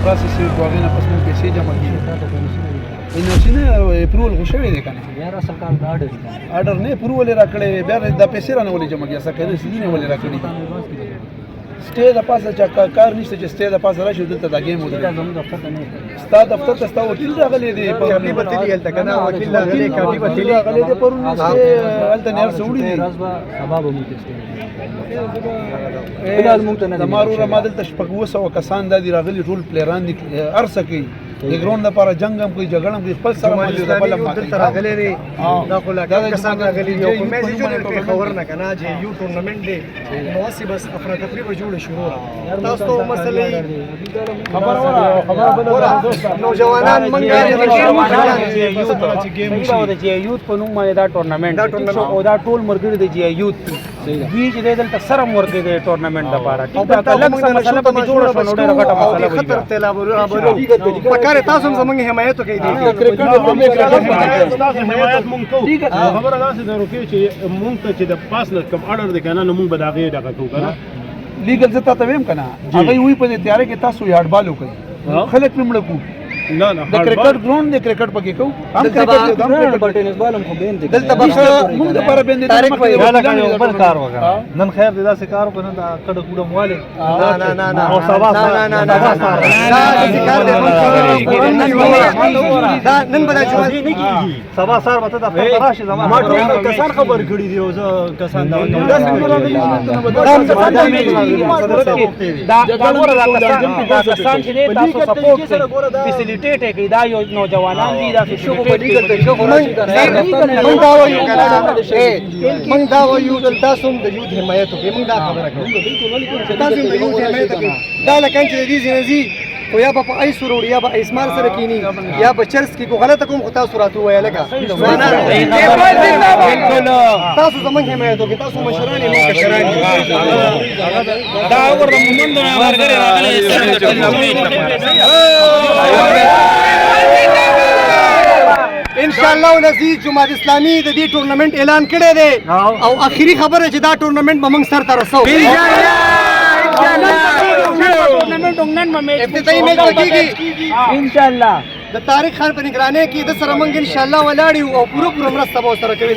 پاسې شي هغې نه پس موږ پیسې جمع کړي انرژي نه اپروول خو شوی دی که نه آرډر نه اپروول یې را کړی بیا دا پیسې رانه ولې جمع کړي سکه رسیدي نه ولې را کړي سټې د پاسه چې کار نشته چې سټې د پاسه راشي دلته دا ګیم ودرېږي ستا دفتر ته ستا وکیل راغلی دی کاپي به تلي هلته که نه وکیل راغلی کاپي به تلي راغلی دی پرون هلته نه هر څه وړي دي زما وروره ما دلته شپږ اووه سوه کسان دا دي راغلي ټول پلیران دي هر څه کوي د ګراونډ لپاره جنګ هم کوي جګړه هم کوي خپل سره دلته راغلی دی دا خو لا کسان راغلي دي او په میچ جوړ پېښور نه که نه چې یو ټورنمنټ دی نو هسې بس افراتفري به جوړه شروع تاسو ته مسلې خبره نوجوانان منګه چې یوت په نوم باندې دا ټورنمنټ او دا ټول مرګري د جی یوت دوی چې دلته سره مرګري د ټورنمنټ لپاره ټیک دا لږ څه مسله په جوړه شو نو ډېره غټه مسله وي خطر تلا پکاره تاسو زمونږ حمایت کوي دي حمایت مونږ کوو خبره داسې ده روکي چې مونږ ته چې د پاس نه کوم اډر دی که نه نو مونږ به د هغې دغه کوو که نه لیګل زه تاته ویم که نه هغوی وایي په دې تیاره کې تاسو یاډ بال وکړئ خلک پرې مړه کړو نه نه د کرکټ ګراوند دی کرکټ پکې کوو هم کرکټ دی هم کرکټ ټینس بال هم خو بین دي دلته موږ دپاره بین دي بل کار وکړه نن خیر دی داسې کار وکړه دا کډه کوډه موالې نه او سبا نن به دا جواز نه کېږي سبا سهار به ته دفتر ته راشې زما ما ټول کسان خبر کړي دي او زه کسان دا کسان چې دی تاسو سپورټ فیسیلیټیټ کوي دا یو نوجوانان دي دا موږ دا وایو تاسو هم د یوت حمایت وکړئ موږ دا خبره کوو تاسو هم د یوت حمایت وکړئ دا لکه چې د دې ځای نه ځي خو یا به په ایس وروړي یا به ایسمال سره کینی یا به چرس کې کو غلطه کوم خو تاسو راته ووایه لکه تاسو زموږ حمایت وکړئ تاسو مشران یې موږ کشران یو دا ور د مومند نه ورګره راغلي ان شاء الله ولذي جماعت اسلامي د دې ټورنمنت اعلان کړی دی او اخیری خبره چې دا ټورنمنت به موږ سر ته رسو افتتاحي میچ کېږي ان شاء الله د طارق خان په نگرانۍ کې د سره موږ ان شاء الله ولاړ یو او پوره مرسته به ورسره کوي